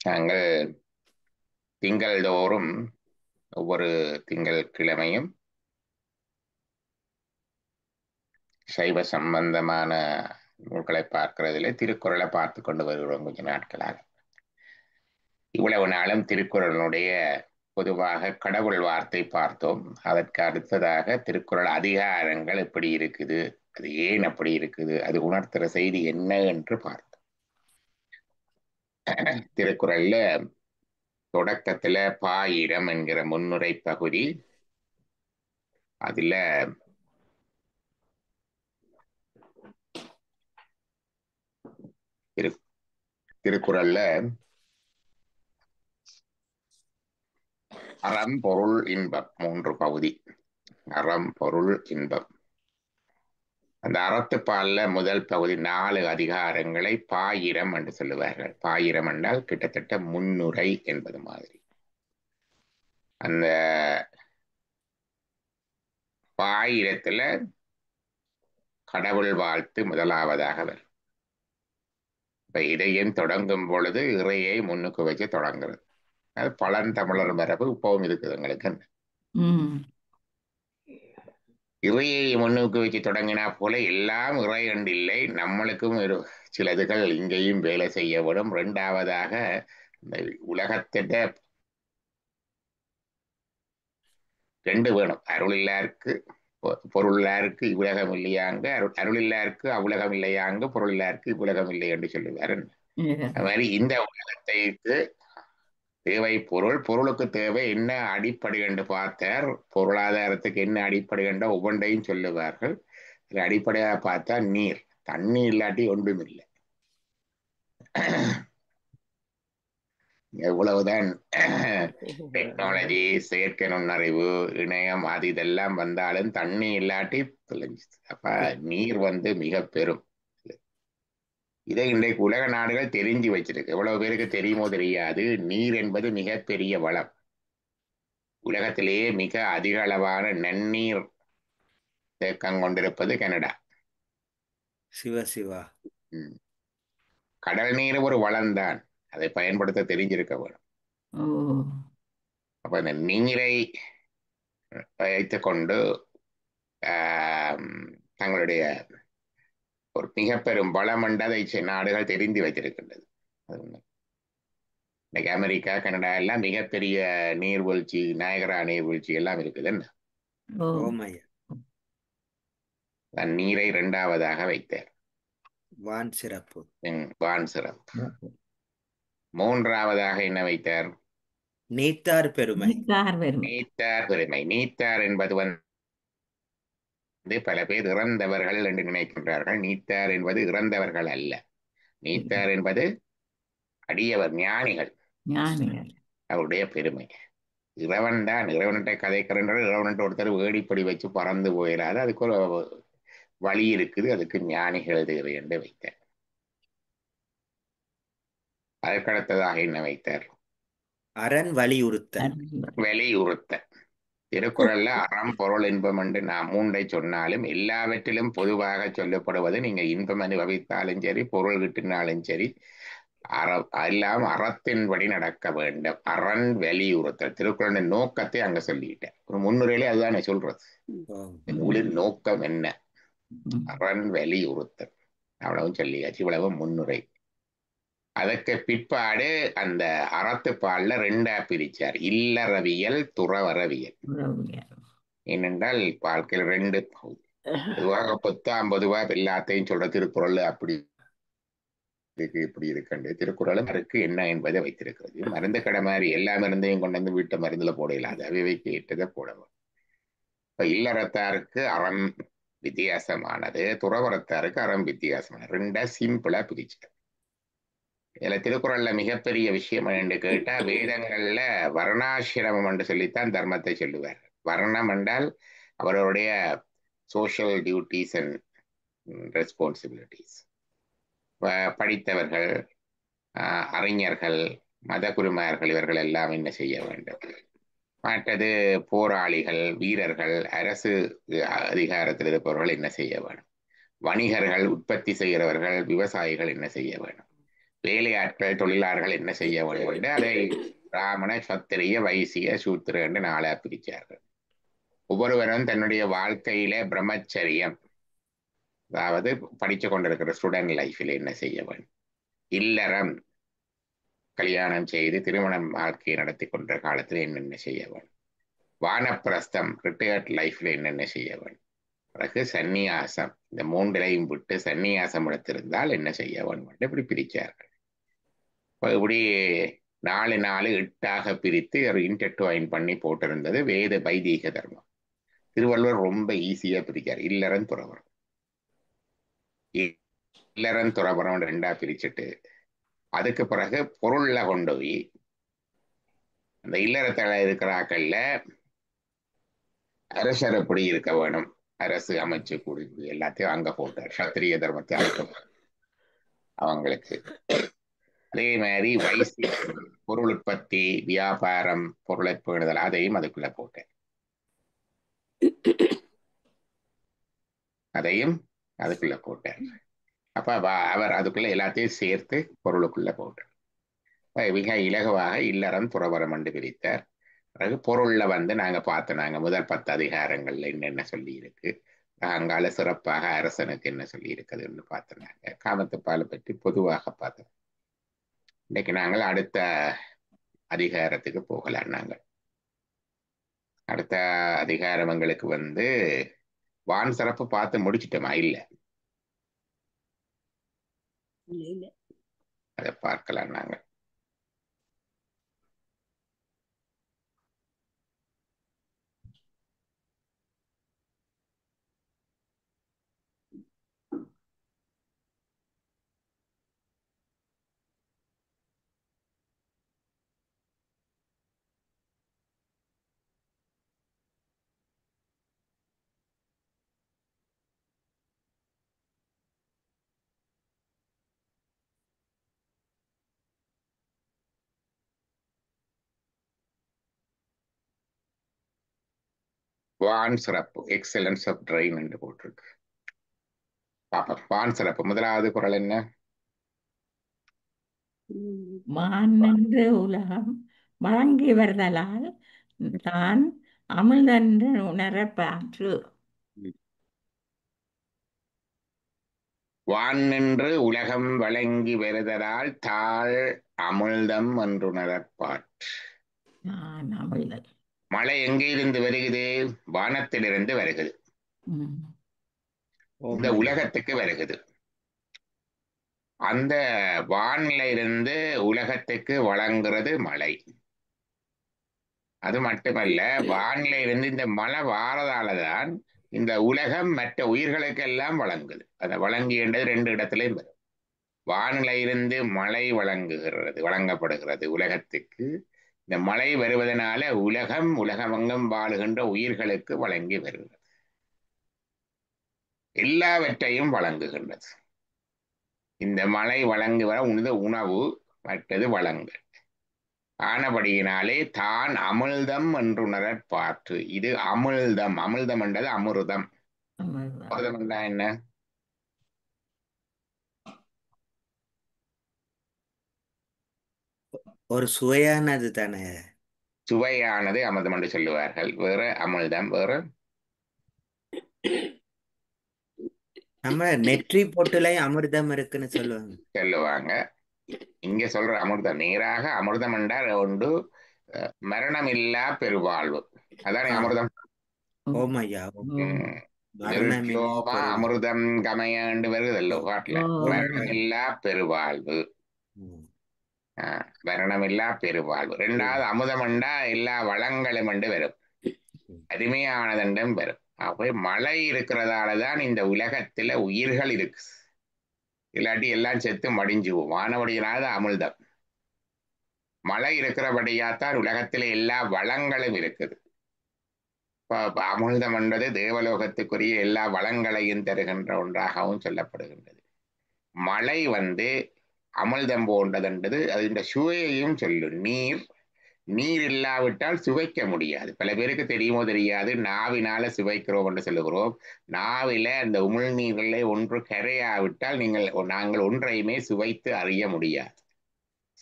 நாங்கள் திங்கள்தோறும் ஒவ்வொரு திங்கள் கிழமையும் சைவ சம்பந்தமான நூல்களை பார்க்கிறதிலே திருக்குறளை பார்த்து கொண்டு வருகிறோம் கொஞ்ச நாட்களாக. இவ்வளவு நாளும் திருக்குறளுடைய பொதுவாக கடவுள் வார்த்தை பார்த்தோம். அதற்கு அடுத்ததாக திருக்குறள் அதிகாரங்கள் எப்படி இருக்குது, அது ஏன் அப்படி இருக்குது, அது உணர்த்துற செய்தி என்ன என்று பார்த்தோம். திருக்குறள்ல தொடக்கத்துல பாயிரம் என்கிற முன்னுரை பகுதி, அதுல திருக்குறள்ல அறம் பொருள் இன்பம் 3 பகுதி. அறம் பொருள் இன்பம். அந்த அறத்துப்பால்ல முதல் பகுதி 4 அதிகாரங்களை பாயிரம் என்று சொல்லுவார்கள். பாயிரம் என்றால் கிட்டத்தட்ட முன்னுரை என்பது மாதிரி. அந்த பாயிரத்துல கடவுள் வாழ்த்து முதலாவதாக வரும். இப்ப இதையும் தொடங்கும் பொழுது இறையை முன்னுக்கு வச்சு தொடங்குறது. அது பழந்தமிழர் மரபு இப்பவும் இருக்குது எங்களுக்கு. இறையை முன்னுக்கு வச்சு தொடங்கினா போல எல்லாம் இறை என்று இல்லை, நம்மளுக்கும் சிலதுகள் இங்கேயும் வேலை செய்யப்படும். 2வதாக இந்த உலகத்திட்ட 2 வேணும். அருள் இல்லாருக்கு பொருள் இல்லாருக்கு இவ்வுலகம் இல்லையாங்க, அருள் இல்லாருக்கு அவ்வுலகம் இல்லையாங்க, பொருள் இல்லாருக்கு இவ்வுலகம் இல்லை என்று சொல்லுவார். அது மாதிரி இந்த உலகத்தைக்கு தேவை பொருள், பொருளுக்கு தேவை என்ன அடிப்படை என்று பார்த்தார். பொருளாதாரத்துக்கு என்ன அடிப்படை என்ற ஒவ்வொன்றையும் சொல்லுவார்கள். அடிப்படையாக பார்த்தா நீர், தண்ணி இல்லாட்டி ஒன்றும் இல்லை. எவ்வளவுதான் டெக்னாலஜி, செயற்கை நுண்ணறிவு, இணையம் அது இதெல்லாம் வந்தாலும் தண்ணி இல்லாட்டி தொலைஞ்சிச்சு. அப்ப நீர் மிக பெரும். இதை இன்றைக்கு உலக நாடுகள் தெரிஞ்சு வச்சிருக்கு. எவ்வளவு பேருக்கு தெரியுமோ தெரியாது, நீர் என்பது மிகப்பெரிய வளம். உலகத்திலேயே மிக அதிக அளவான நன்னீர் தேக்கம் கொண்டிருப்பது கனடா. சிவா. கடல் நீர் ஒரு வளம்தான், அதை பயன்படுத்த தெரிஞ்சிருக்க வேணும். அப்ப இந்த நீரை வைத்துக் கொண்டு தங்களுடைய ஒரு மிக பெரும் வளம் என்றதை நாடுகள் தெரிந்து வைத்திருக்கின்றது. இன்னைக்கு அமெரிக்கா, கனடா எல்லாம் மிகப்பெரிய நீர்வீழ்ச்சி, நயகரா நீர்வீழ்ச்சி எல்லாம் இருக்குது. நீரை 2வதாக வைத்தார். வான் சிறப்பு. 3வதாக என்ன வைத்தார்? நீத்தார் பெருமை. நீத்தார் என்பது பல பேர் இறந்தவர்கள் என்று நினைக்கின்றார்கள். நீத்தார் என்பது இறந்தவர்கள் அல்ல. நீத்தார் என்பது அடியவர், ஞானிகள், அவருடைய பெருமை. இறைவன் தான். இறைவன்கிட்ட கதைக்கிறன்ற இறைவன்கிட்ட ஒருத்தர் வேடிப்படி வச்சு பறந்து போயிடாது. அதுக்கு ஒரு வழி இருக்குது. அதுக்கு ஞானிகள் தேவை என்று வைத்தார். அதற்கடுத்ததாக என்ன வைத்தார்? அரண் வலியுறுத்த. திருக்குறள்ல அறம் பொருள் இன்பம் என்று நான் 3 சொன்னாலும் எல்லாவற்றிலும் பொதுவாக சொல்லப்படுவது, நீங்க இன்பம் அனுபவித்தாலும் சரி, பொருள் கிட்டினாலும் சரி, எல்லாம் அறத்தின்படி நடக்க வேண்டும். அரண் வலியுறுத்தல். திருக்குறளின் நோக்கத்தை அங்க சொல்லிட்டேன். ஒரு முன்னுரையிலே அதுதானே சொல்றது. நூலின் நோக்கம் என்ன? அரண் வலியுறுத்தல். அவ்வளவும் சொல்லியாச்சு. இவ்வளவு முன்னுரை. அதற்கு பிற்பாடு அந்த அறத்துப்பால்ல 2ஆ பிரிச்சார். இல்லறவியல், துறவறவியல். ஏனென்றால் வாழ்க்கையில் 2 பொதுவாக 10-50 எல்லாத்தையும் சொல்ற திருக்குறள் அப்படி இருக்கு, இப்படி இருக்குண்டு. திருக்குறளும் இருக்கு என்ன என்பதை வைத்திருக்கிறது. மருந்து கடை மாதிரி எல்லா மருந்தையும் கொண்டு வந்து வீட்டு மருந்துல போடல, அது அவைக்கு ஏற்றதை போடவும். இப்ப இல்லறத்தாருக்கு அறம் வித்தியாசமானது, துறவரத்தாருக்கு அறம் வித்தியாசமானது. 2ஆ சிம்பிளா பிரிச்சார். இதுல திருக்குறள்ல மிகப்பெரிய விஷயம் என்று கேட்டா, வேதங்கள்ல வர்ணாசிரமம் என்று சொல்லித்தான் தர்மத்தை சொல்லுவார். வர்ணம் என்றால் அவருடைய சோஷியல் டியூட்டிஸ் அண்ட் ரெஸ்பான்சிபிலிட்டிஸ். படித்தவர்கள், அறிஞர்கள், மத குருமார்கள், இவர்கள் எல்லாம் என்ன செய்ய வேண்டும். மற்றது போராளிகள், வீரர்கள், அரசு அதிகாரத்தில் இருப்பவர்கள் என்ன செய்ய வேண்டும். வணிகர்கள், உற்பத்தி செய்கிறவர்கள், விவசாயிகள் என்ன செய்ய வேண்டும். வேலையாட்கள் தொழிலாளர்கள் என்ன செய்ய வேண்டும் என்று அதை பிராமண சத்திரிய வைசிய சூத்திர என்று நாளாக பிரிச்சார்கள். ஒவ்வொருவரும் தன்னுடைய வாழ்க்கையில பிரம்மச்சரியம், அதாவது படிச்சு கொண்டிருக்கிற ஸ்டூடெண்ட் லைஃப்ல என்ன செய்ய வேண்டும், இல்லறம் கல்யாணம் செய்து திருமணம் வாழ்க்கையை நடத்தி கொண்ட காலத்தில் என்னென்ன செய்ய வேண்டும், வானப்பிரஸ்தம் ரிட்டையர்ட் லைஃப்ல என்னென்ன செய்ய வேண்டும், பிறகு சந்நியாசம், இந்த மூன்றையும் விட்டு சந்நியாசம் எடுத்திருந்தால் என்ன செய்ய வேண்டும் என்று இப்படி பிரிச்சார்கள். இப்படி 4 8 பிரித்து ஒரு இன்டர்ட்வைன் பண்ணி போட்டிருந்தது வேத வைதீக தர்மம். திருவள்ளுவர் ரொம்ப ஈஸியா பிரிக்கார். இல்லறன் துறவரம், இல்லறன் துறவரம் 2 பிரிச்சுட்டு அதுக்கு பிறகு பொருள்ல கொண்டு போய் அந்த இல்லறத்துல இருக்கிறாக்கள்ல அரசர் எப்படி இருக்க வேணும், அரசு அமைச்சு கூடி எல்லாத்தையும் அங்க போட்டார். சத்திரிய தர்மத்தை அங்க அவங்களுக்கு. அதே மாதிரி வைசி பொருள் உற்பத்தி, வியாபாரம், பொருளை பேணுதல் அதையும் அதுக்குள்ள போட்டேன். அதையும் அதுக்குள்ள போட்டார். அப்ப அவர் அதுக்குள்ள எல்லாத்தையும் சேர்த்து பொருளுக்குள்ள போட்டார். மிக இலகுவாக இல்லறம் துறவரம் என்று பிரித்தார். பிறகு பொருள்ல நாங்க பார்த்தோம், நாங்க முதல் 10 அதிகாரங்கள்ல என்னென்ன சொல்லி இருக்கு, அங்கால சிறப்பாக அரசனுக்கு என்ன சொல்லி இருக்குதுன்னு பார்த்தோம். நாங்க காமத்துப்பாலை பற்றி பொதுவாக பார்த்தோம். இன்னைக்கு நாங்கள் அடுத்த அதிகாரத்துக்கு போகலாம். நாங்கள் அடுத்த அதிகாரம் எங்களுக்கு வான் சிறப்பு பார்த்து முடிச்சிட்டோமா? இல்ல, அதை பார்க்கலாம் நாங்கள். வான் சிறப்பு எக்ஸலன்ஸ் ஆஃப் ட்ரெயின் என்று போட்டிருக்கு. பாப்பா, வான் சிறப்பு முதலாவது குறள் என்ன? மான் என்று உலகம் வழங்கி வருதலால் தான் அமிழ்தென்று உணரப்பாற்று. வான் என்று உலகம் வழங்கி வருதலால் தாழ் அமிழ்தம் என்றுணரப்பாற்று. நான் அமிழ்தல். மழை எங்கிருந்து வருகிறது? வானத்திலிருந்து வருகிறது, இந்த உலகத்துக்கு வருகிறது. அந்த வானில இருந்து உலகத்துக்கு வழங்குறது மழை. அது மட்டுமல்ல, வானில இருந்து இந்த மழை வாரதாலதான் இந்த உலகம் மற்ற உயிர்களுக்கெல்லாம் வழங்குது. அதை வழங்கின்றது 2 இடத்துலையும் வரும். வானில இருந்து மழை வழங்கப்படுகிறது உலகத்துக்கு. இந்த மழை வருவதனால உலகமெங்கும் வாழுகின்ற உயிர்களுக்கு வழங்கி வருகிறது, எல்லாவற்றையும் வழங்குகின்றது. இந்த மழை வழங்குவர உணவு, மற்றது வழங்கு ஆனபடியினாலே தான் அமிழ்தம் என்றுணரப்பாற்று. இது அமிழ்தம். அமிழ்தம் என்றது அமிர்தம். அமிர்தம் என்றா என்ன? ஒரு சுவையானது தானே. சுவையானது அமிர்தம் என்று சொல்லுவார்கள். வேற அமிழ்தம் வேற நம்ம நெற்றி பொட்டுலையும் அமிர்தம் இருக்குன்னு சொல்லுவாங்க. இங்க சொல்ற அமிர்தம் நேராக அமிர்தம் என்றால் ஒன்று மரணம் இல்லா பெருவாழ்வு. அதானே அமிர்தம். ஓமையா அமிர்தம் கமையாண்டு வருதல்லோ பாட்டுல. மரணம் இல்லா பெருவாழ்வு, மரணம் இல்லா பெருவாழ்வு. 2வது அமுதம் என்றா எல்லா வளங்களும் என்று வரும், அருமையானதென்றும் வரும். அப்போ மழை இருக்கிறதாலதான் இந்த உலகத்துல உயிர்கள் இருக்கு. இல்லாட்டி எல்லாம் செத்து மடிஞ்சுவோம். வானவடியினால அமிழ்தம். மழை இருக்கிறபடியாத்தான் உலகத்தில எல்லா வளங்களும் இருக்குது. அமிழ்தம் என்பது தேவலோகத்துக்குரிய எல்லா வளங்களையும் தருகின்ற ஒன்றாகவும் சொல்லப்படுகின்றது. மழை அமிழ்தம் போன்றதுன்றது அது சுவையையும் சொல்லும். நீர் இல்லாவிட்டால் சுவைக்க முடியாது. பல பேருக்கு தெரியுமோ தெரியாது, நாவினால சுவைக்கிறோம் என்று சொல்லுகிறோம். நாவில அந்த உமிழ்நீர்களை ஒன்று கரையாவிட்டால் நாங்கள் ஒன்றையுமே சுவைத்து அறிய முடியாது.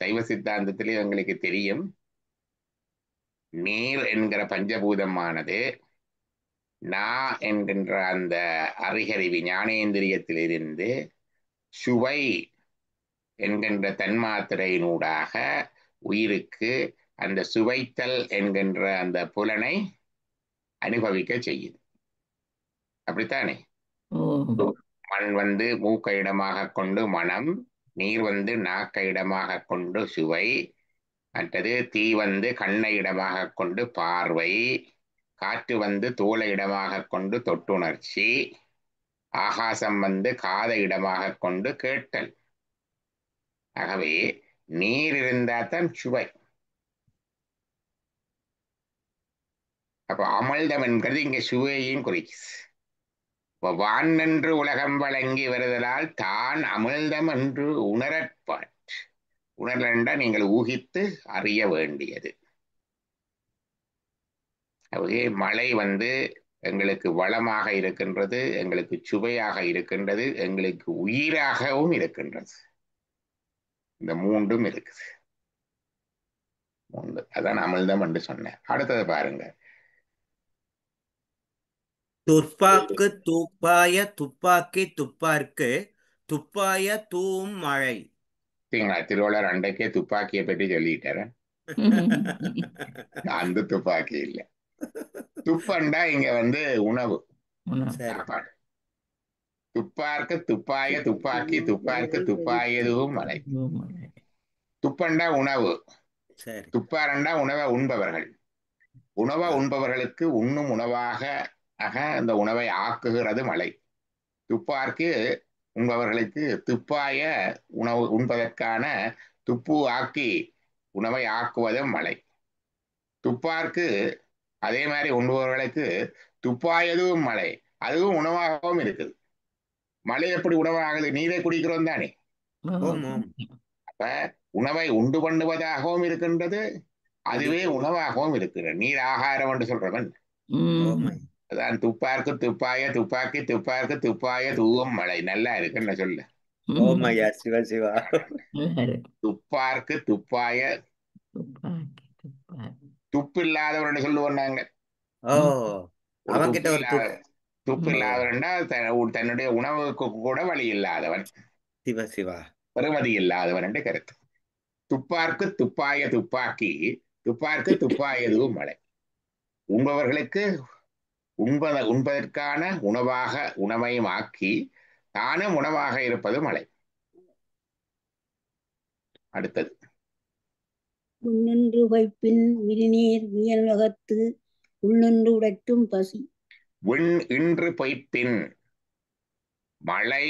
சைவ சித்தாந்தத்திலே எங்களுக்கு தெரியும், நீர் என்கிற பஞ்சபூதமானது நா என்கின்ற அந்த அறிகருவி ஞானேந்திரியத்திலிருந்து சுவை என்கின்ற தன்மாத்திரையினூடாக உயிருக்கு அந்த சுவைத்தல் என்கின்ற அந்த புலனை அனுபவிக்க செய்யுது. அப்படித்தானே? ஓ மண் வந்து மூக்கை இடமாக கொண்டு மனம், நீர் வந்து நாக்கை இடமாக கொண்டு சுவை, மற்றது தீ வந்து கண்ணை இடமாக கொண்டு பார்வை, காற்று வந்து தோலை இடமாக கொண்டு தொட்டுணர்ச்சி, ஆகாசம் வந்து காதை இடமாக கொண்டு கேட்டல். ஆகவே நீர் இருந்தால்தான் சுவை. அப்ப அமிழ்தம் என்கிறது இங்க சுவையையும் குறிக்குது. இப்ப வான் என்று உலகம் வழங்கி வருதலால் தான் அமிழ்தம் என்று உணரற்பாட். உணரண்டா நீங்கள் ஊகித்து அறிய வேண்டியது. ஆகவே மழை வந்து எங்களுக்கு வளமாக இருக்கின்றது, எங்களுக்கு சுவையாக இருக்கின்றது, எங்களுக்கு உயிராகவும் இருக்கின்றது. இந்த மூன்றும் இருக்குது. மூன்று அதான் அமிழ்தம் என்று சொன்னேன். அடுத்தது பாருங்க. துப்பாக்கு துப்பாய துப்பாக்கி துப்பார்க்கு துப்பாய தூவும் மழை. சரிங்களா? திருவள்ளுவர் அன்றைக்கே துப்பாக்கியை பற்றி சொல்லிட்டாரு. அந்த துப்பாக்கி இல்லை. துப்பண்டா இங்க வந்து உணவு, உணவு. சரி சாப்பாடு. துப்பார்க்கு துப்பாய துப்பாக்கி துப்பார்க்கு துப்பாயதுவும் மலை. மழை. துப்பண்டா உணவு, சரி துப்பாரண்டா உணவை உண்பவர்கள். உணவை உண்பவர்களுக்கு உண்ணும் உணவாக அந்த உணவை ஆக்குகிறது மழை. துப்பார்க்கு உண்பவர்களுக்கு துப்பாய உணவு உண்பதற்கான துப்பு ஆக்கி உணவை ஆக்குவதும் மழை. துப்பார்க்கு அதே மாதிரி உண்பவர்களுக்கு துப்பாயதும் மழை, அதுவும் உணவாகவும் இருக்குது. மழை எப்படி உணவாகுது? நீரை குடிக்கிறோம் தானே. ஓம் ஓம் அப்ப உணவை உண்டு பண்ணுவதாகவும் இருக்கின்றது, அதுவே உணவாகவும் இருக்கிறது. நீர் ஆகாரம் என்று சொல்றவன். ஓமை அதான் துப்பார்க்கு துப்பாய துப்பாக்கி துப்பார்க்கு துப்பாய தூவும் மழை. நல்லா இருக்குன்னு சொல்ல. ஓமையா சிவ சிவா. துப்பார்க்கு துப்பாய துப்பாக்கி துப்பாக்கி. துப்பு இல்லாதவன் சொல்லுவோம் நாங்க. ஓ ஒரு அவங்கிட்ட துப்பு ஒரு இல்லாத துப்பு ஓ இல்லாதவன்டா தன்னுடைய உணவுக்கு கூட வழி இல்லாதவன், சிவ சிவா. பெருமதி இல்லாதவன் என்று கருத்து. துப்பார்க்கு துப்பாய துப்பாக்கி துப்பார்க்கு துப்பாயதுவும் மழை. உண்பவர்களுக்கு உண்பதற்கான உணவாக உணவையும் ஆக்கி தானும் உணவாக இருப்பது மழை. அடுத்தது உண்ணென்று வைப்பின் விரிநீர் வியனுலகத்து உள்நின்று உடைக்கும் பசி. விண் இன்று பொய்ப்பின், மழை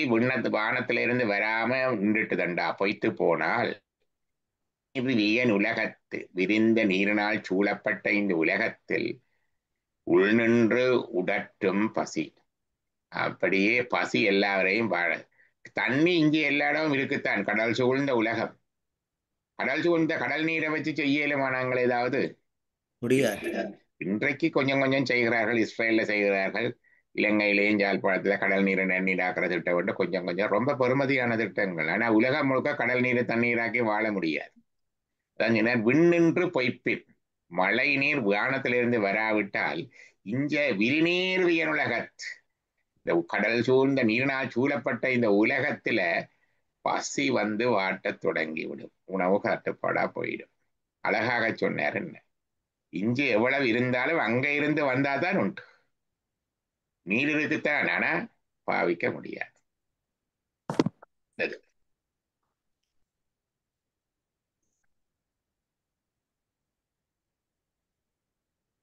வானத்திலிருந்து வராம நின்றுட்டு தண்டா பொய்த்து போனால், வியன் உலகத்து விரிந்த நீரினால் சூழப்பட்ட இந்த உலகத்தில் உள்நின்று உடற்றும் பசி. அப்படியே பசி எல்லாவரையும் வாழ. தண்ணி இங்கே எல்லா இடமும் இருக்குத்தான். கடல் சூழ்ந்த உலகம், கடல் சூழ்ந்த கடல் நீரை வச்சு செய்யலுமா நாங்கள் ஏதாவது? முடியாது. இன்றைக்கு கொஞ்சம் கொஞ்சம் செய்கிறார்கள். இஸ்ரேல்ல செய்கிறார்கள், இலங்கையிலேயும் யாழ்ப்பாணத்துல கடல் நீரை நன்னீராக்கிற திட்டம் விட்டு கொஞ்சம் கொஞ்சம் ரொம்ப பெருமதியான திட்டங்கள். ஆனா உலகம் முழுக்க கடல் நீரை தண்ணீராக்கி வாழ முடியாது. அதான் விண்ணின்று பொய்ப்பின், மழை நீர் வானத்திலிருந்து வராவிட்டால் இஞ்ச விரிநீர் வியனுலகத், இந்த கடல் சூழ்ந்த நீரினால் சூழப்பட்ட இந்த உலகத்துல பசி வந்து வாட்டத் தொடங்கிவிடும், உணவு கட்டுப்பாடா போயிடும். அழகாக சொன்னார். என்ன இஞ்சி எவ்வளவு இருந்தாலும் அங்க இருந்து வந்தாதான் உண்டு. நீர் இருக்குத்தான், ஆனா பாவிக்க முடியாது.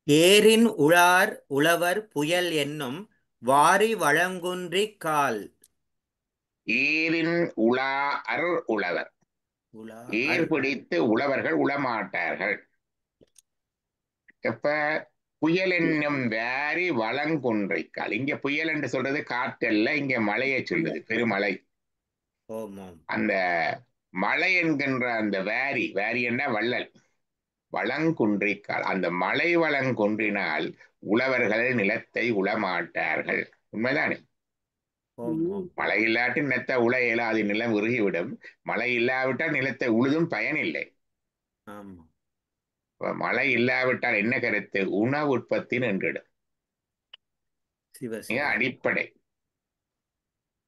ஏரின் உழார் உழவர் புயல் என்னும் வாரி வழங்குன்றிக் கால். ஏரின் உலா அர் உழவர், உலா ஏர் பிடித்து உழவர்கள் உளமாட்டார்கள். எப்ப புயல் என்னும் வாரி வளங்குன்றைக்கால். இங்க புயல் என்று சொல்றது காற்றல்ல, இங்க மழையை சொல்லுது, பெருமழை. ஓம் ஓம் அந்த மழை என்கின்ற அந்த வாரி என்ன வள்ளல், வளங்குன்றிக்கால். அந்த மழை வளங்குன்றினால் உழவர்கள் நிலத்தை உளமாட்டார்கள். உண்மைதானே? ஓம் ஓம் மழை இல்லாட்டி நிலத்தை உழ இயலாது, நிலம் உருகிவிடும். மழை இல்லாவிட்டால் நிலத்தை உழுதும் பயனில்லை. ஆமா அப்ப மழை இல்லாவிட்டால் என்ன கருத்து? உணவு உற்பத்தி நின்றுடும். சிவ மிக சிவ அடிப்படை.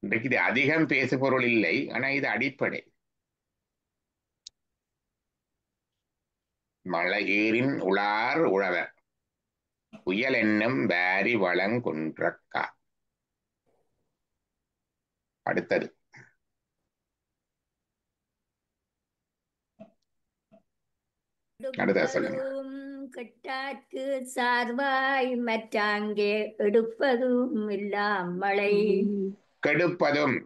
இன்றைக்கு இது அதிகம் பேசுபொருள் இல்லை, ஆனா இது அடிப்படை. மலையேறின் உளார் உழவர் புயல் என்னும் வாரி வளங்குன்றக்கா. அடுத்தது அடுத்தது சொல்லுங்க. எடுப்பதும் கெட்டார்க்கு சார்வாய் மற்றாங்கே எடுப்பதும் இல்லாம் மழை. கெடுப்பதும்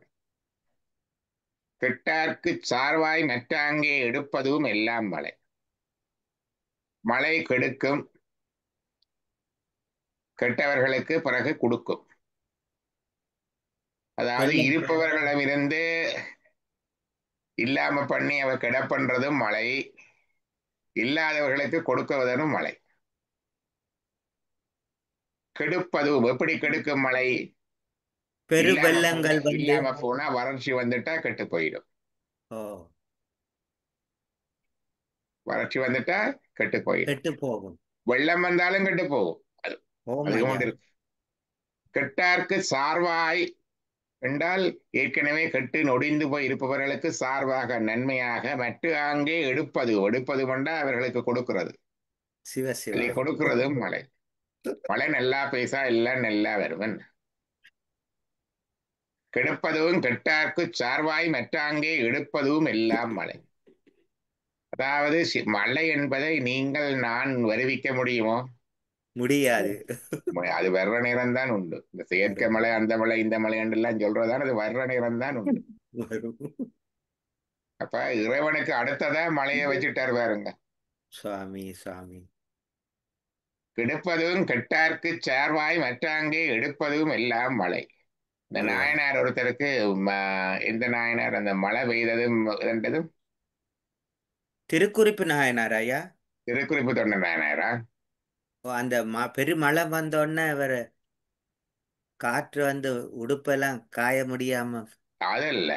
கெட்டார்க்கு சார்வாய் மற்றாங்கே எடுப்பதும் எல்லாம் மழை. மழை கெடுக்கும், கெட்டவர்களுக்கு பிறகு கொடுக்கும். அதாவது வெள்ளம் இருப்பவர்களிடமிருந்து இல்லாம பண்ணி அவ கெட பண்றதும் மழை, இல்லாதவர்களுக்கு கொடுக்குவதும் மழை. கெடுப்பதும் எப்படி கெடுக்கும் மழை? பெருவெள்ளங்கள் வந்து இல்லாம போனா வறட்சி வந்துட்டா கெட்டு போயிடும். ஓ வறட்சி வந்துட்டா கெட்டு போயிடும். கெட்டு போகும். வெள்ளம் வந்தாலும் கெட்டு போகும். அது ஓம் அது ஐயா கொண்டு இருக்கு. கெட்டார்க்கு சார்வாய் என்றால் ஏற்கனவே கெட்டு நொடிந்து போய் இருப்பவர்களுக்கு சார்பாக நன்மையாக மற்ற அங்கே எடுப்பது கொண்டா அவர்களுக்கு கொடுக்கிறது. சிவ சிவ அதை கொடுக்கிறதும் மழை. மழை நல்லா பேசா எல்லாம் நல்லா வருவன். கெடுப்பதும் கெட்டார்க்கு சார்வாய் மற்றாங்கே எடுப்பதும் எல்லாம் மழை. அதாவது மழை என்பதை நீங்கள் நான் வருவிக்க முடியுமோ? முடியாது. அது வர்ற நேரம் தான் உண்டு. இந்த செயற்கை மழை, அந்த மழை, இந்த மழை எல்லாம் சொல்றதான அது வர்ற நேரம் தான் உண்டு. வரும். அப்ப இறைவனுக்கு அடுத்ததா மழையை வச்சுட்டார் பாருங்க. சுவாமி சுவாமி கெடுப்பதும் கெட்டார்க்கு சார்வாய் மற்றாங்கே எடுப்பதும் எல்லாம் மழை. இந்த ஓ. நாயனார் ஒருத்தருக்கு எந்த நாயனார் அந்த மழை பெய்ததும் என்றதும் திருக்குறிப்பு நாயனார் ஐயா. திருக்குறிப்பு தொண்ட நாயனாரா? ஓ, அந்த பெருமழை வந்தோடனே அவர் காற்று வந்து உடுப்பெல்லாம் காய முடியாம. அது இல்ல,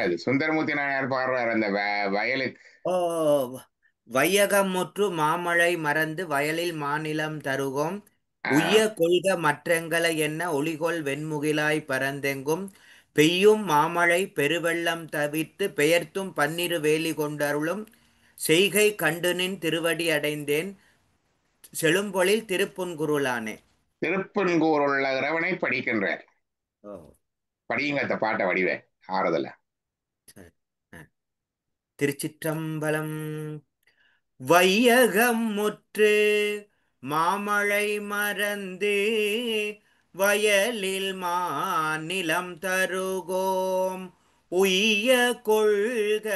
அது சுந்தரமூர்த்தி நாயனார் பாடுறார் அந்த வயலுக்கு. ஓ வையகம் முற்று மாமழை மறந்து வயலில் மாநிலம் தருகோம் உய்ய கொள்க மற்றங்களை என்ன ஒளிகொள் வெண்முகிலாய் பரந்தெங்கும் பெய்யும் மாமழை பெருவெள்ளம் தவிர்த்து பெயர்த்தும் பன்னிரு வேலி கொண்டருளும் செய்கை கண்டுனின் திருவடி அடைந்தேன் செழும்பொழில் திருப்புன்குருளானே. திருப்பன்கூர் உள்ள இறைவனை படிக்கின்றார். ஓ படியுங்க அந்த பாட்டை வடிவே ஆறுதல. சரி. திருச்சிற்றம்பலம். வையகம் முற்று மாமழை மறந்து வயலில் மாநிலம் தருகோம் உய்ய கொள்க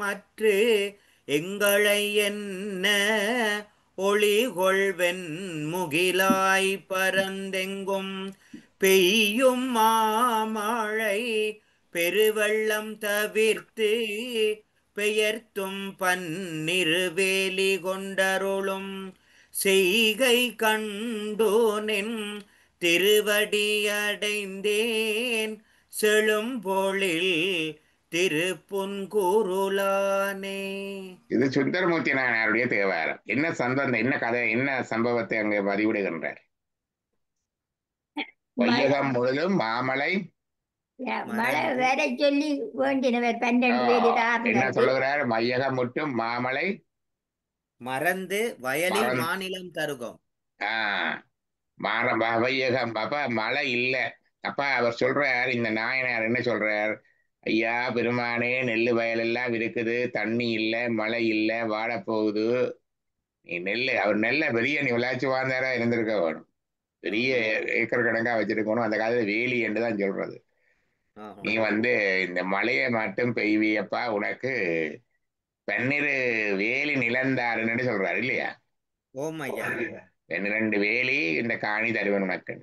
மற்று எங்களை என்ன ஒளிகொள்வென் முகிலாய் பரந்தெங்கும் பெய்யும் மாமழை பெருவெள்ளம் தவிர்த்து பெயர்த்தும் பன்னிருவேலி கொண்டருளும் செய்கை கண்டோனின் திருவடி அடைந்தேன் செழும்பொழில் திருப்புன்குருளானே. இது சுந்தரமூர்த்தி நாயனாருடைய தேவாரம். என்ன சம்பந்தம், என்ன கதை, என்ன சம்பவத்தை அங்கே பதிவிடுகின்றார்? வையகம் முழுதும் மாமலை மழை வர சொல்லி வேண்டினவர் 12 பேர் என்ன சொல்லுகிறார்? மையகம் முட்டும் மாமலை மறந்து வயலில் மாநிலம் தருகோம். வையகம். அப்ப மழை இல்லை. அப்ப அவர் சொல்றார், இந்த நாயனார் என்ன சொல்றார்? ஐயா பெருமானே, நெல்லு வயலெல்லாம் இருக்குது, தண்ணி இல்லை, மழை இல்லை, வாடப்போகுது. நீ நெல்லு, அவர் நெல்லை பெரிய நீ விளையாச்சு வாழ்ந்தாரா இருந்திருக்க வேணும். பெரிய ஏக்கர் கணக்கா வச்சிருக்கணும். அந்த காலத்துல வேலி என்றுதான் சொல்றது. நீ இந்த மழையை மட்டும் பெய்வியப்பா, உனக்கு பன்னிரு வேலி நிலந்தாருன்னு சொல்றாரு இல்லையா? ஓம் ஐயா. 12 வேலி இந்த காணி தருவன் உனக்கு.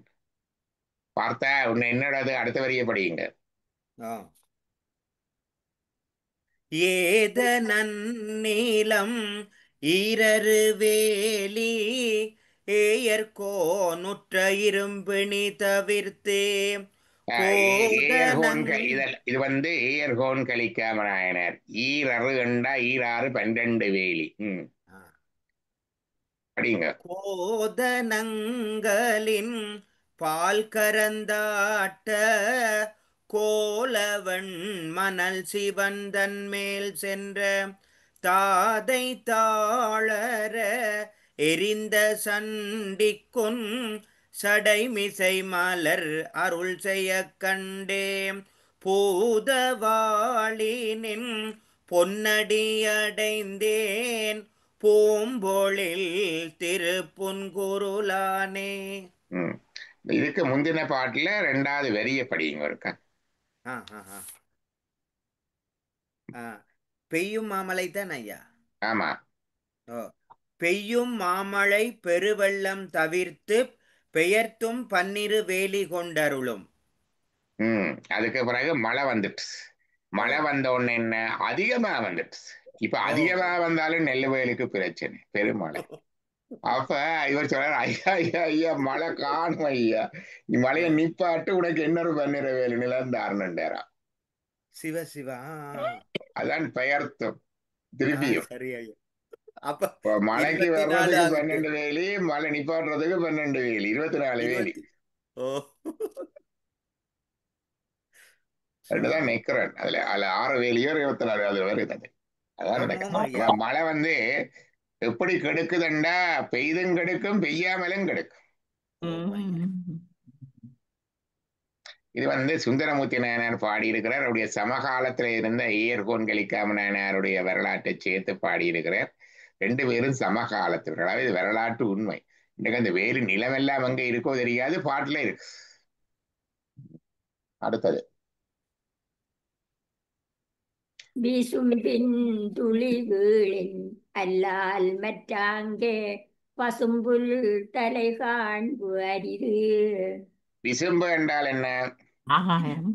பார்த்தா உன்னை என்னோட அடுத்த வரிய படியுங்க. ஏத நன்னீலம் ஈரரு வேலி ஏயர்கோ நுற்ற இரும்பிணி தவிர்த்தே ஏர்கோன் கோதனங் இது வந்து ஏர்கோன் கலிக்காம நாயனார் ஈரறு கண்டா ஈராறு 12 வேலி. ஆ. அப்படிங்க. கோதனங்களின் பால் கரந்தாட்ட கோலவன் மணல் சிவந்தன் மேல் சென்ற தாதை தாளர எரிந்த சண்டிக்குன் சடைமிசை மலர் அருள் செய்ய கண்டேம் பூதவாளினின் பொன்னடியடைந்தேன் பூம்பொழில் திருப்புன்குருளானே. ம். இதுக்கு முந்தின பாட்டுல 2வது வரிய படிங்க இருக்கா. ஆ, ஆ, ஆ. ஆ. பெய்யும் மாமலை தான் ஐயா. ஆமா. ஓ. பெய்யும் மாமழை பெருவெள்ளம் தவிர்த்து பெயர்த்தும் பன்னிரு வேலி கொண்டருளும். அதுக்கு பிறகு மழை வந்துட்டு மழை வந்த உடனே என்ன அதிகமா வந்துட்டு. இப்ப அதிகமா வந்தாலும் நெல் வயலுக்கு பிரச்சனை பெருமழை. அப்ப இவர் சொல்றாரு, ஐயா ஐயா ஐயா மழை காணும் ஐயா, நீ மழையை நிப்பாட்டு, உனக்கு இன்னொரு பன்னிர வேலு நிலந்தாருன்னுட்டாரா. சிவ சிவா. அதான் பெயர்த்தும் திருப்பியும். சரி ஐயா. அப்ப மழைக்கு 24 வர்றதுக்கு ஆகுது. 12 வேலி, மழை நிப்பாட்டுறதுக்கு 12 வேலி, 24 வேலி. ஓ. ரெண்டுதான் நிக்கிறேன். அதுல 6 வேலியோ 24 அது வருது. அதான் நடக்குது. மழை வந்து எப்படி கெடுக்குதுண்டா, பெய்தும் கெடுக்கும் பெய்யாமலும் கெடுக்கும். இது வந்து சுந்தரமூர்த்தி நாயனார் பாடியிருக்கிறார். அவருடைய சமகாலத்துல இருந்த ஏர்கோன் கலிக்காம நாயனாருடைய வரலாற்றை சேர்த்து பாடியிருக்கிறார். 2 பேரும் சமகாலத்திற்கு. அதாவது இது வரலாற்று உண்மை. இன்னைக்கு அந்த வேறு நிலமெல்லாம் அங்க இருக்கோ தெரியாது, பாட்டுல இருக்கு. அடுத்தது வீசும்பின் துளி வீழின் அல்லால் மற்றாங்கே பசும்புல் தலை காண்பு அரிது. விசும்பு என்றால் என்ன? ஆகாயம்.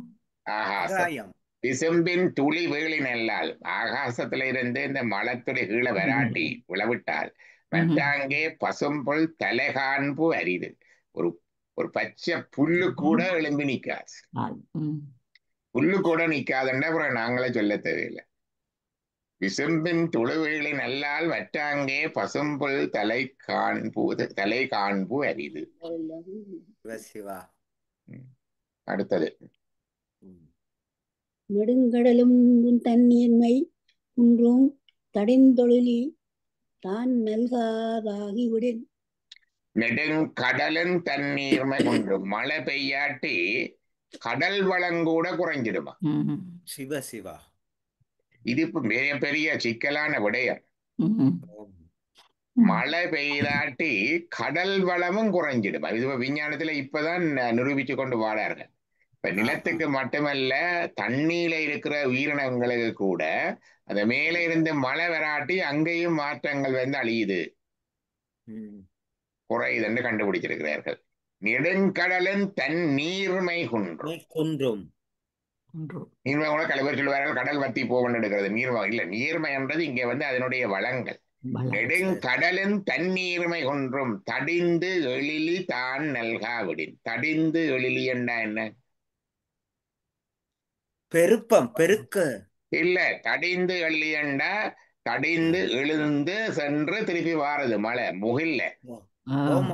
ஆகாசம். விசும்பின் துளி வீழின் அல்லால், ஆகாசத்துல இருந்து இந்த மலத்துளி கீழே வராட்டி விளவிட்டால் மற்றாங்கே பசும்புல் தலை காண்பு அரிது. ஒரு ஒரு பச்சை புல்லு கூட எழும்பி நிக்காது. புல்லு கூட நிக்காதுன்னா அப்புறம் நாங்களே சொல்ல தேவையில்லை. விசும்பின் துளுவேலின் அல்லால் மற்றாங்கே பசும்புல் தலை காண்பு அரிது. அடுத்தது நெடுங்கடலும் தண்ணீர்மை குன்றும் தடைந்தொழிலி தான் நல்காதாகிவிடின். நெடுங்கடலும் தண்ணீர்மை குன்றும், மழை பெய்யாட்டி கடல் வளங்கூட குறைஞ்சிடுமா. சிவ சிவா. இது இப்ப மிக பெரிய சிக்கலான விடயம். மழை பெய்தாட்டி கடல் வளமும் குறைஞ்சிடுமா. இது விஞ்ஞானத்துல இப்பதான் நிரூபிச்சு கொண்டு வாழார்கள். இப்ப நிலத்துக்கு மட்டுமல்ல, தண்ணீர்ல இருக்கிற உயிரினங்களுக்கு கூட அந்த மேலே இருந்து மழை வராட்டி அங்கேயும் மாற்றங்கள் வந்து அழியுது, குறையுதுன்னு கண்டுபிடிச்சிருக்கிறார்கள். நெடுங்கடலின் தன் நீர்மை குன்றும். நீர்மை கூட கலைவர் சொல்லுவார்கள் கடல் வத்தி போவன்னு எடுக்கிறது. நீர்மை இல்ல, நீர்மை என்றது இங்க வந்து அதனுடைய வளங்கள். நெடுங்கடலின் தண்ணீர்மை குன்றும் தடிந்து எழிலி தான் நல்காவிடின். தடிந்து எழிலி என்றா என்ன? பெருப்பம், பெருக்க இல்ல. தடிந்து எழியண்டா தடிந்து எழுந்து சென்று திருப்பி வாரது மழை முகில்ல.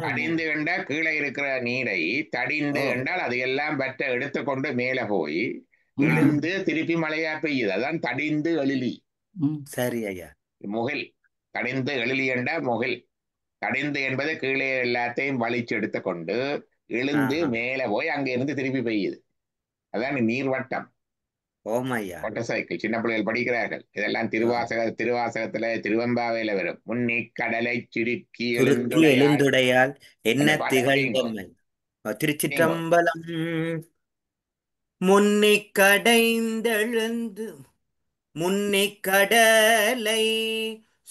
தடிந்து கண்டா கீழே இருக்கிற நீரை, தடிந்து என்றால் அது எல்லாம் பற்ற எடுத்துக்கொண்டு மேல போய் எழுந்து திருப்பி மழையா பெய்யுது. அதான் தடிந்து எழிலி. சரி ஐயா. முகில். தடிந்து எழிலி என்றா முகில். தடிந்து என்பது கீழே எல்லாத்தையும் வலிச்சு எடுத்துக்கொண்டு எழுந்து மேல போய் அங்க இருந்து திருப்பி பெய்யுது. அதான் நீர்வட்டம். சைக்கிள் சின்ன பிள்ளைகள் படிக்கிறார்கள். இதெல்லாம் திருவாசகத்துல திருவெம்பாவையில வரும். முன்னி கடலை சுருக்கி எழுந்துடையால் என்ன திகழ்ந்தமை. திருச்சிற்றம்பலம். முன்னி கடைந்தெழுந்து முன்னி கடலை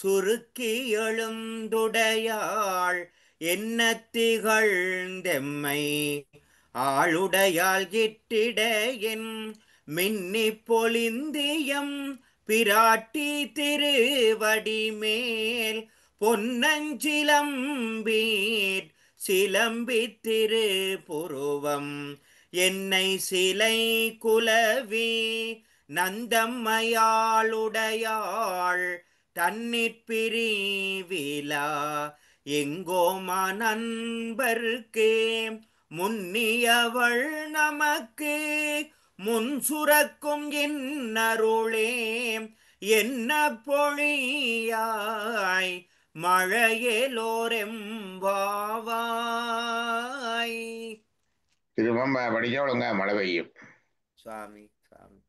சுருக்கி எழுந்துடையாள் என்ன திகழ்ந்தெம்மை ஆளுடையாள் கிட்டிடையின் மின்னி பொலிந்தியம் பிராட்டி திருவடி மேல் பொன்னஞ்சிலம்பீர் சிலம்பி திரு புருவம் என்னை சிலை குலவி நந்தம்மையாளுடையாள் தன்னிற் பிரிவிலா எங்கோமா நண்பர்க்கே முன்னியவள் நமக்கு முன் சுரக்கும் இன்னருளே என்ன பொழியாய் மழையேலோரெம்பாவாய். திரும்ப படிக்க ஒழுங்கா மழை பெய்யும். சுவாமி சுவாமி.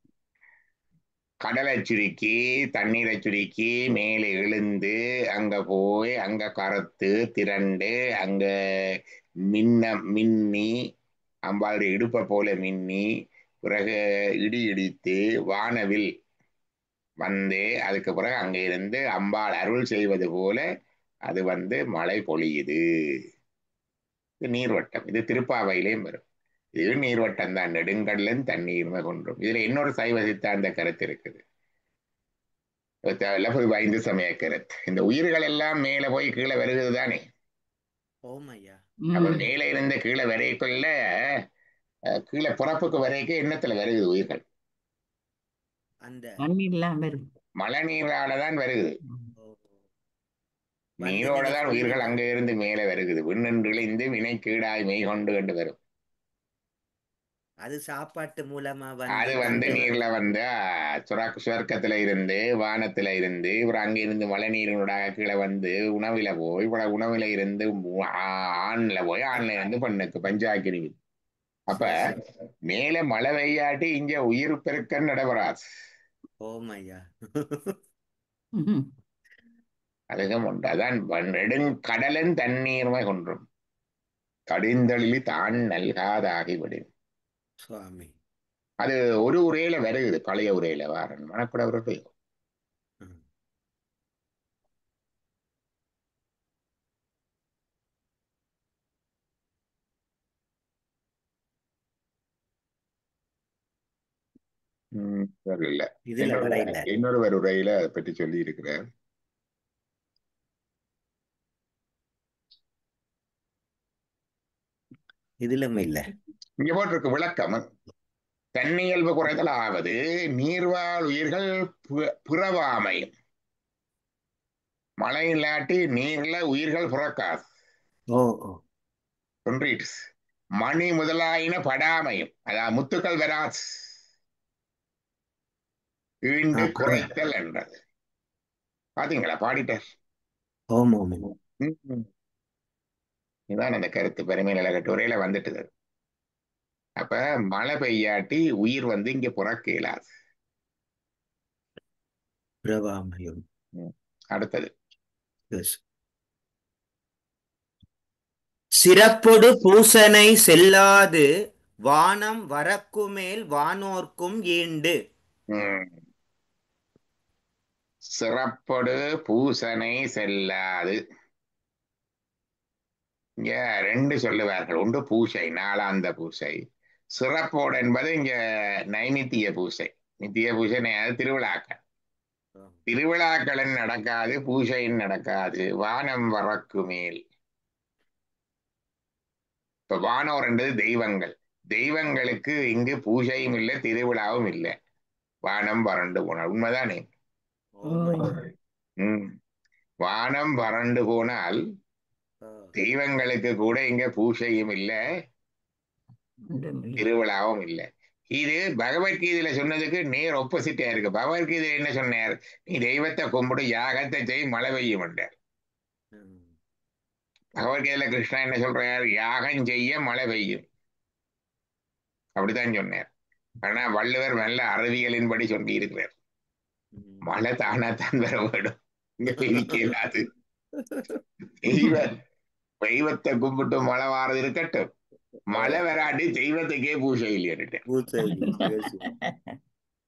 கடலை சுருக்கி தண்ணீரை சுருக்கி மேலே எழுந்து அங்க போய் அங்க கருத்து திரண்டு அங்க மின்னி அம்பாளுடைய இடுப்பை போல மின்னி பிறகு இடி இடித்து வானவில் வந்து அதுக்கு பிறகு அங்க இருந்து அம்பாள் அருள் செய்வது போல அது வந்து மழை பொழியுது. இது நீர்வட்டம். இது திருப்பாவையிலேயும் வரும். இது நீர்வட்டம் தான். நெடுங்கடலும் தண்ணீர்மை கொன்றும். இதுல இன்னொரு சைவ சித்தாந்த கருத்து இருக்குது. இந்து சமய கருத்து. இந்த உயிர்கள் எல்லாம் மேல போய் கீழே வருகிறது தானே. ஓமையா. அப்ப மேல இருந்து கீழே வரைக்குள்ள கீழே பிறப்புக்கு வரைக்கும் எண்ணத்துல வருகுது உயிர்கள். அந்த மழை நீராலதான் வருகுது. நீரோட தான் உயிர்கள் அங்க இருந்து மேலே வருகுது. விண்ணின்று இழிந்து வினை கீழாய் மெய் கொண்டு கண்டு வரும். அது சாப்பாட்டு மூலமா அது வந்து நீர்ல வந்து சுவர்க்கத்துல இருந்து வானத்துல இருந்து அங்க இருந்து மழை நீரினோட கீழே வந்து உணவுல போய் உணவுல இருந்து ஆண்ல போய் ஆண்ல இருந்து பெண்ணுக்கு பஞ்சாக்கினி. அப்ப மேல மழை பெய்யாட்டி இங்க உயிர் பெருக்க நடைபெறாது. ஓமையா. அதுகம் ஒன்று. அதான் நெடுங்கடலன் தண்ணீர்மை கொன்றும் கடிந்தளிலி தான் நல்காதாகிவிடும். சுவாமி. அது ஒரு உரையில வருகுது. பழைய உரையில வாரன் மனக்கூட உரை. இல்ல இன்னொரு உரையில அதை பற்றி சொல்லி இருக்கிறேன். இதுலமே இல்ல. இங்க போட்டிருக்கு விளக்கம். தன்னியல்பு குறைதல் ஆவது நீர்வாழ் உயிர்கள் புறவாமையும். மழை இல்லாட்டி நீர்ல உயிர்கள் புறக்காது. மணி முதலாயின படாமையும். அதாவது முத்துக்கள் வராது. ஈண்டு குறைத்தல் என்றது பாத்தீங்களா? பாடிட்டார். இதுதான் அந்த கருத்து பெருமை நில கட்டுரையில வந்துட்டுது. அப்ப மழை பெய்யாட்டி உயிர் வந்து இங்க புறக்க இயலாது. அடுத்தது சிறப்பொடு பூசனை செல்லாது வானம் வரக்குமேல் வானோர்க்கும் ஈண்டு. சிறப்பொடு பூசனை செல்லாது. இங்க ரெண்டு சொல்லுவார்கள். ஒன்று பூசை, நாளாந்த பூசை. சிறப்போடு என்பது இங்க நைமித்திய பூசை. நித்திய பூசை திருவிழாக்கள். திருவிழாக்களின் நடக்காது, பூசையின் நடக்காது. வானம் வரக்கு மேல். இப்ப வானோர் என்பது தெய்வங்கள். தெய்வங்களுக்கு இங்கு பூஜையும் இல்லை, திருவிழாவும் இல்லை. வானம் வறண்டு போனால் உண்மைதானே? வானம் வறண்டு போனால் தெய்வங்களுக்கு கூட இங்க பூஜையும் இல்லை, திருவிழாவும் இல்லை. இது பகவத்கீதையில சொன்னதுக்கு நேர் ஆப்போசிட்டா இருக்கு. பகவத்கீதையில என்ன சொன்னார்? நீ தெய்வத்தை கும்பிடு, யாகத்தை செய், மழை பெய்யும் என்றார். பகவத்கீதையில கிருஷ்ணா என்ன சொல்றார்? யாகம் செய்ய மழை பெய்யும், அப்படித்தான் சொன்னார். ஆனா வள்ளுவர் நல்ல அறிவியலின்படி சொல்லி இருக்கிறார். மழை தானாத்தான் வர வேண்டும், இங்க பெய்திக்க இல்லாது. தெய்வத்தை கும்பிட்டு மழை வாரது இருக்கட்டும், மழை வராட்டி தெய்வத்துக்கே பூஜை இல்லையா?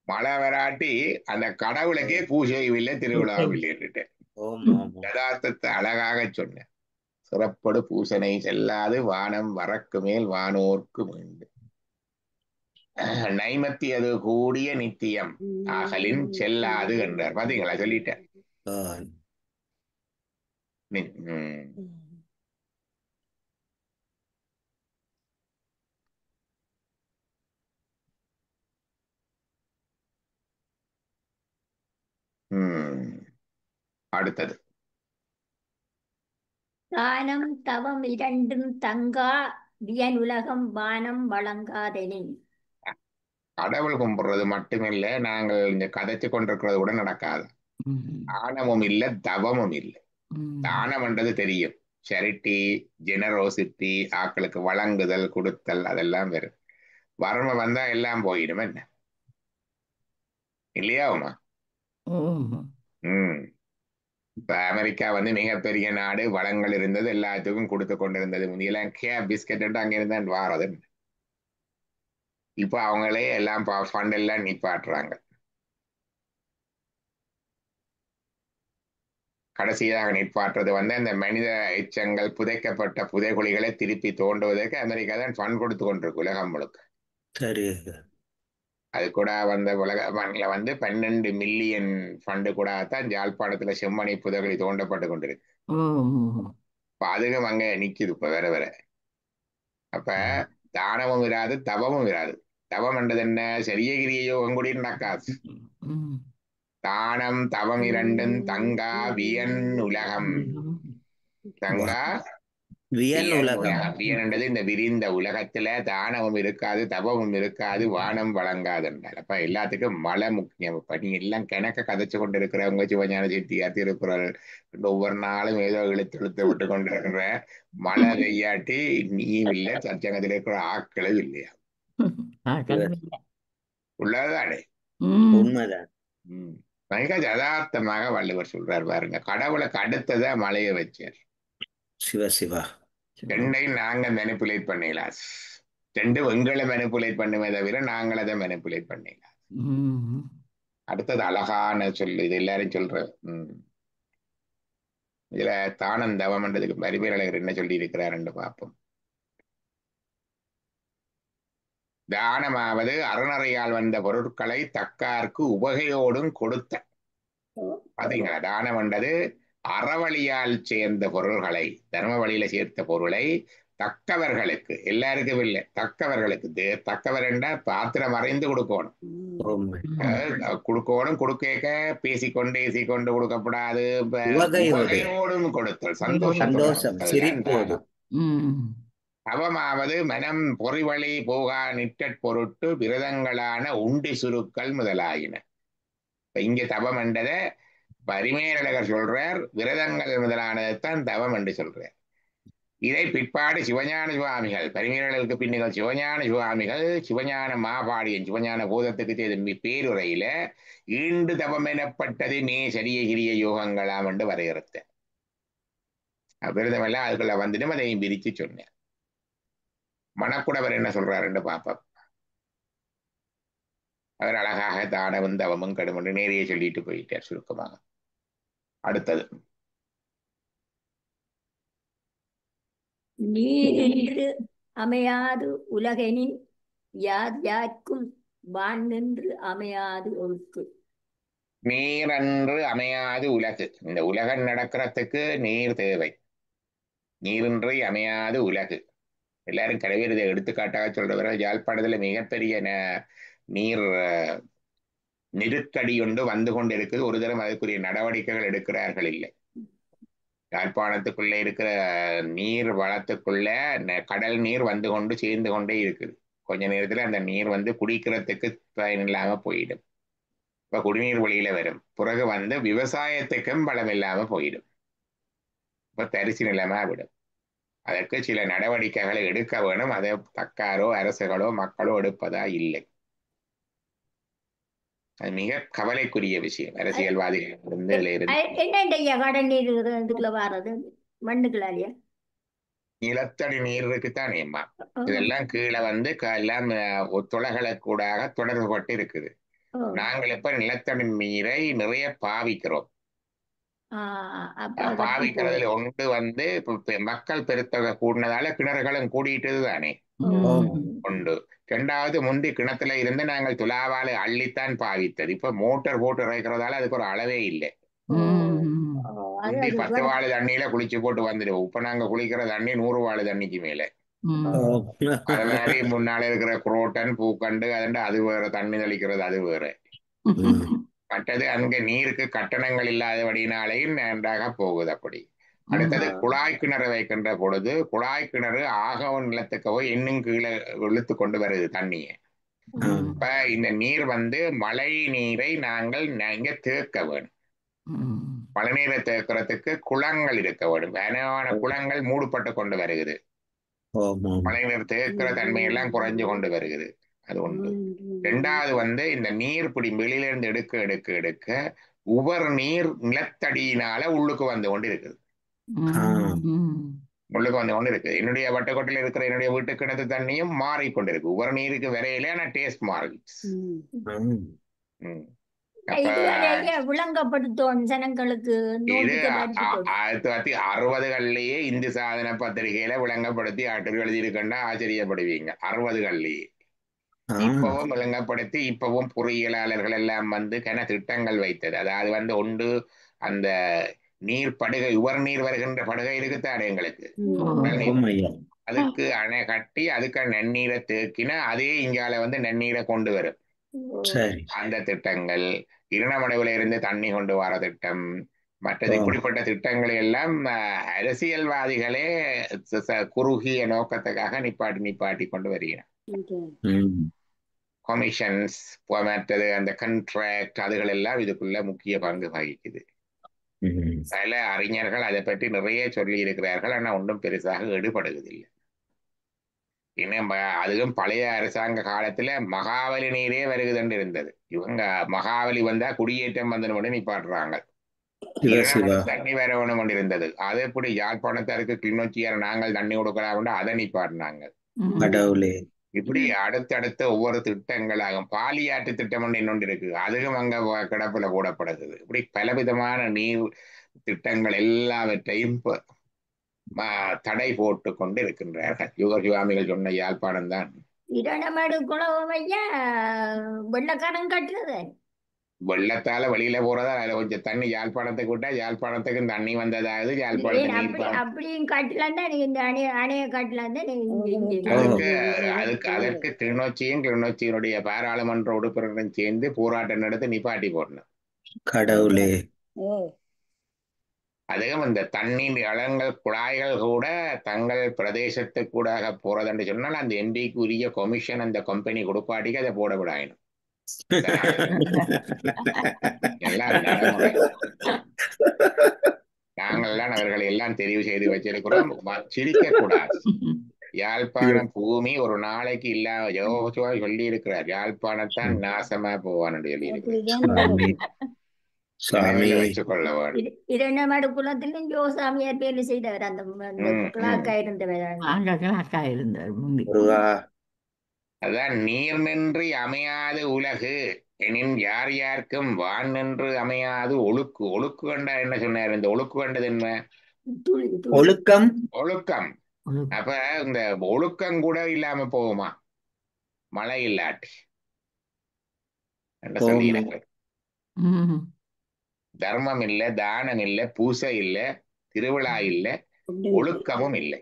மழை வராட்டி அந்த கடவுளுக்கே பூஜை இல்லை, திருவிழாவும் இல்லையா? யதார்த்தத்தை அழகாக சொன்ன. சிறப்படு பூசனை செல்லாது வானம் வரக்கு மேல் வானோர்க்கு மீண்டு. நைமத்தி அது கூடிய நித்தியம் ஆகலின் செல்லாது என்றார். பாத்தீங்களா? சொல்லிட்டேன். அடுத்தது தானம் தவம் இரண்டும் தங்கா வியனுலகம் வானம் வழங்காதெனின். கடவுள் கும்பிடுறது மட்டுமில்லை, நாங்கள் இந்த கதைச்சு கொண்டிருக்கிறது கூட நடக்காது. ம். தானமும் இல்லை, தவமும் இல்லை. ம். தானம்ன்றது தெரியும், சேரிட்டி, ஜெனரோசிட்டி, ஆக்களுக்கு வழங்குதல், கொடுத்தல், அதெல்லாம் வரும். வறுமை வந்தா எல்லாம் போயிடும் என்ன, இல்லையா உமா? ஓ. இப்ப அமெரிக்கா மிகப்பெரிய நாடு, வளங்கள் இருந்தது, எல்லாத்துக்கும் கொடுத்து கொண்டிருந்தது. முந்தியெல்லாம் பிஸ்கட் அங்க இருந்தான் வாரது. இப்ப அவங்களே எல்லாம் ஃபண்ட் எல்லாம் நிப்பாட்டுறாங்க. கடைசியாக நிற்பாற்றது அந்த மனித எச்சங்கள் புதைக்கப்பட்ட புதைகுழிகளை திருப்பி தோண்டுவதற்கு அமெரிக்கா தான் ஃபண்ட் கொடுத்து கொண்டிருக்கு உலகம் முழுக்க. சரி. அது கூட உலக 12 மில்லியன் ஃபண்டு கூட தான் யாழ்ப்பாணத்துல செம்மணி புதைகுழி தோண்டப்பட்டு கொண்டிருக்கு. இப்ப அதுவும் அங்க நிக்குது இப்ப வேற வேற. அப்ப தானமும் இராது, தவமும் இராது. தவம் என்றது என்ன, சரிய கிரிய யோகம் கூடி நடக்காது. தானம் தவம் இரண்டும் தங்கா வியன் உலகம். தங்கா வியன் உலகம். வியன் என்றது இந்த விரிந்த உலகத்துல தானமும் இருக்காது, தவமும் இருக்காது, வானம் வழங்காது என்றால். அப்ப எல்லாத்துக்கும் மழை முக்கியம். இப்ப நீ எல்லாம் கிணக்க கதைச்சு கொண்டு இருக்கிறவங்க, சிவஞான செட்டியார், திருக்குறள், ஒவ்வொரு நாளும் ஏதோ இழுத்து விட்டு கொண்டிருக்கிற மழை பெய்யாட்டி நீயும் இல்லை, சச்சங்கத்தில் இருக்கிற ஆக்களும் இல்லையா? உள்ளதானே உண்மைதான். மிக யதார்த்தமாக வள்ளுவர் சொல்றார் பாருங்க, கடவுளுக்கு அடுத்ததா மழையை வச்சார். சிவ சிவா. ரெண்டையும் நாங்க மெனிப்புலேட் பண்ணிடலாம். ரெண்டும் எங்களை மெனிப்புலேட் பண்ணுமே தவிர நாங்கள் அதை மெனிப்புலேட் பண்ணிடலாம். அடுத்தது அழகான சொல்லு, இது எல்லாரும் சொல்ற. இதுல தானம் தவம்ன்றதுக்கு பரிமேலழகர் என்ன சொல்லி இருக்கிறார் பார்ப்போம். தானமாவது அறநறையால் வந்த பொருட்களை தக்கார்க்கு உபகையோடும் கொடுத்த. பாத்தீங்களா, தானம் என்றது அறவழியால் சேர்ந்த பொருள்களை, தர்ம வழியில சேர்த்த பொருளை தக்கவர்களுக்கு, எல்லாருக்கும் இல்லை, தக்கவர்களுக்கு. தக்கவர் என்ற பாத்திரம் மறைந்து கொடுக்கணும். கொடுக்கணும், கொடுக்க பேசிக்கொண்டு ஏசிக்கொண்டு கொடுக்கப்படாது. உபகையோடும் கொடுத்தல், சந்தோஷம், சிரிப்போடு. தவமாவது மனம் பொறிவழி போகா நிற்றற் பொருட்டு விரதங்களான உண்டி சுருக்கள் முதலாயின. இங்க தவம் என்றத பரிமேலழகர் சொல்றார், விரதங்கள் முதலானதைத்தான் தவம் என்று சொல்றார். இதை பிற்பாடு சிவஞான சுவாமிகள், பரிமேலழகருக்கு பின்னிகள் சிவஞான சுவாமிகள் சிவஞான மாபாடியன், சிவஞான பூதத்துக்கு செய்த பேருரையில ஈண்டு தவம் எனப்பட்டது மே சரிய கிரிய யோகங்களாம் என்று வரையறுத்த. விரதம் எல்லாம் அதுக்குள்ள வந்துடும், அதையும் பிரிச்சு சொன்னேன். மணக்குடவர் என்ன சொல்றாருன்னு பார்ப்போம். அவர் அழகாக தானமும் தவமும் கடுமன்று நேரையே சொல்லிட்டு போயிட்டார் சுருக்கமாக. அடுத்தது நீரென்று அமையாது உலகெனின் யார் யார்க்கும் வான் நின்று அமையாது ஒழுக்கு. நீரன்று அமையாது உலகு. இந்த உலகம் நடக்கிறதுக்கு நீர் தேவை. நீரின்றி அமையாது உலகு. எல்லாரும் கடைவேறதை எடுத்துக்காட்டாக சொல்றவரை, யாழ்ப்பாணத்துல மிகப்பெரிய நீர் நெருக்கடி கொண்டு வந்து கொண்டு இருக்குது. ஒரு தரம் அதற்குரிய நடவடிக்கைகள் எடுக்கிறார்கள் இல்லை. யாழ்ப்பாணத்துக்குள்ள இருக்கிற நீர் வளத்துக்குள்ள கடல் நீர் வந்து கொண்டு சேர்ந்து கொண்டே இருக்குது. கொஞ்ச நேரத்துல அந்த நீர் குடிக்கிறதுக்கு பயனில்லாம போயிடும். இப்ப குடிநீர் வழியில வரும். பிறகு விவசாயத்துக்கும் பலம் இல்லாம போயிடும். இப்ப தரிசு நிலமா விடும். அதற்கு சில நடவடிக்கைகளை எடுக்க வேணும். அதை தக்காரோ அரசுகளோ மக்களோ எடுப்பதா இல்லை. அது மிக கவலைக்குரிய விஷயம். அரசியல்வாதிகள் மண்ணுக்குள்ளாலியா நிலத்தடி நீர் இருக்குத்தானேம்மா, இதெல்லாம் கீழே எல்லாம் துளைகளுக்கூடாக தொடர்பு பட்டு இருக்குது. நாங்கள் இப்ப நிலத்தடி நீரை நிறைய பாவிக்கிறோம். பாவிக்கிறதுல ஒன்று மக்கள் பெருத்தொகை கூடினதால கிணறுகளும் கூடிட்டு தானே உண்டு. ரெண்டாவது, முந்தி கிணத்துல இருந்து நாங்கள் துலாவால அள்ளித்தான் பாவித்தது. இப்ப மோட்டர் போட்டு இறைக்கிறதால அதுக்கு ஒரு அளவே இல்லை. முந்தி 10 வாழை தண்ணியில குளிச்சு போட்டு வந்துடுவோம். இப்ப நாங்க குளிக்கிற தண்ணி 100 வாழை தண்ணிக்கு மேல. அது மாதிரி முன்னால இருக்கிற குரோட்டன் பூக்கண்டு அதண்டு அது வேற, தண்ணி தெளிக்கிறது அது வேற. மற்றது அங்க நீருக்கு கட்டணங்கள் இல்லாதபடினாலையும் நன்றாக போகுது அப்படி. அடுத்தது குழாய் கிணறு வைக்கின்ற பொழுது குழாய் கிணறு ஆகவும் நிலத்துக்கவோ இன்னும் கீழே இழுத்து கொண்டு வருது தண்ணியை. இப்ப இந்த நீர் மழை நீரை நாங்கள் இங்க தேக்க வேணும். மழை நீரை தேக்கிறதுக்கு குளங்கள் இருக்க வேணும். கனமான குளங்கள் மூடப்பட்டு கொண்டு வருகிறது. மழை நீர் தேக்கிற தன்மையெல்லாம் குறைஞ்சு கொண்டு வருகிறது. அது ஒன்று. ரெண்டாவது இந்த நீர் பிடி வெளியிலிருந்து எடுக்க எடுக்க எடுக்க உவர் நீர் நிலத்தடியினால உள்ளுக்கு வந்து கொண்டு இருக்குது. உள்ளுக்கு வந்து கொண்டு இருக்கு. என்னுடைய வட்டக்கோட்டையில் இருக்கிற என்னுடைய வீட்டு கிணத்து தண்ணியும் மாறிக்கொண்டிருக்கு. உவர் நீருக்கு வரையில ஆனா டேஸ்ட் மாறுது. விளங்கப்படுத்தும் ஜனங்களுக்கு. இது 1960களிலேயே இந்து சாதன பத்திரிகையில விளங்கப்படுத்தி ஆற்றல் எழுதியிருக்கா ஆச்சரியப்படுவீங்க. 60களிலேயே இப்பவும் விளங்கப்படுத்தி இப்பவும் பொறியியலாளர்கள் எல்லாம் திட்டங்கள் வைத்தது. அதாவது ஒன்று அந்த நீர் படுகை உவர் நீர் வருகின்ற படுகை இருக்குத்தானே எங்களுக்கு, அதுக்கு அணை கட்டி அதுக்கு நன்னீரை தேக்கினா அதே இங்கால நன்னீரை கொண்டு வரும். அந்த திட்டங்கள் இரணமடைவுல இருந்து தண்ணி கொண்டு வர திட்டம், மற்றது இப்படிப்பட்ட திட்டங்களை எல்லாம் அரசியல்வாதிகளே குறுகிய நோக்கத்துக்காக நிப்பாட்டி கொண்டு வருகிறார். கமிஷன்ஸ் மற்றது அந்த கண்ட்ராக்ட் அதுகள் எல்லாம் இதுக்குள்ள முக்கிய பங்கு வகிக்குது. சில அறிஞர்கள் அதை பற்றி நிறைய சொல்லி இருக்கிறார்கள். ஆனா ஒன்றும் பெருசாக ஈடுபடுவதில்லை. இன்னும் அதுவும் பழைய அரசாங்க காலத்துல மகாவலி நீரே வருகுதுன்னு இருந்தது. இவங்க மகாவலி வந்தா குடியேற்றம் வந்து நிப்பாட்டுறாங்க. தண்ணி வேற வேணும் கொண்டு இருந்தது. அது எப்படி யாழ்ப்பாணத்தாருக்கு கிளிநொச்சியார் நாங்கள் தண்ணி கொடுக்கலாம் அதை நிப்பாட்டினாங்க. இப்படி அடுத்தடுத்த ஒவ்வொரு திட்டங்களாகும். பாலியாற்று திட்டம் இன்னொன்று இருக்கு, அதுவும் அங்க கிடப்புல போடப்படுகிறது. இப்படி பலவிதமான நீர் திட்டங்கள் எல்லாவற்றையும் தடை போட்டு கொண்டு இருக்கின்றார்கள். யுவாமிகள் சொன்ன யாழ்ப்பாணம் தான் வெள்ளக்காரன் கட்டுறது. வெள்ளத்தால வெளியில போறதா அதுல கொஞ்சம் தண்ணி யாழ்ப்பாணத்துக்கு விட்டா யாழ்ப்பாணத்துக்கு தண்ணி வந்ததாவது யாழ்ப்பாணத்துக்கு அப்படியும் காட்டலாம் தான் இந்த அணைய காட்டலாம் தான். அதற்கு கிளிநொச்சியினுடைய பாராளுமன்ற உறுப்பினருடன் சேர்ந்து போராட்டம் நடத்தி நிப்பாட்டி போடணும். கடவுளே. அதுவும் இந்த தண்ணீர் வளங்கள் குழாய்கள் கூட தங்கள் பிரதேசத்துக்கூடாக போறதுன்னு சொன்னால் அந்த எம்பிக்கு உரிய கொமிஷன் அந்த கம்பெனி கொடுப்பாட்டிக்கு அதை போட விடாயணும். எல்லாம் நடைமுறை. நாங்கள்லாம் அவர்களை எல்லாம் தெரிவு செய்து வச்சிருக்கிறோம். சிரிக்க கூடாது. யாழ்ப்பாணம் பூமி ஒரு நாளைக்கு யோசுவா சொல்லி இருக்கிறார், யாழ்ப்பாணத்தான் நாசமா போவான்னு சொல்லி இருக்கிறார். இரண்டமாடு குளத்திலும் யோசாமியார் பேர்ல செய்தவர் அந்த கிளாக்கா இருந்தவர். அதான் நீர் நின்று அமையாது உலகு எனின் யார் யாருக்கும் வான் நின்று அமையாது ஒழுக்கு. ஒழுக்கு கண்டா என்ன சொன்னார்? இந்த ஒழுக்கு கண்டது என்ன? ஒழுக்கம். ஒழுக்கம். அப்ப இந்த ஒழுக்கம் கூட இல்லாம போகுமா மழை இல்லாட்டி? என்ன சொல்லியிருக்க? தர்மம் இல்ல, தானம் இல்ல, பூசை இல்ல, திருவிழா இல்ல, ஒழுக்கமும் இல்லை.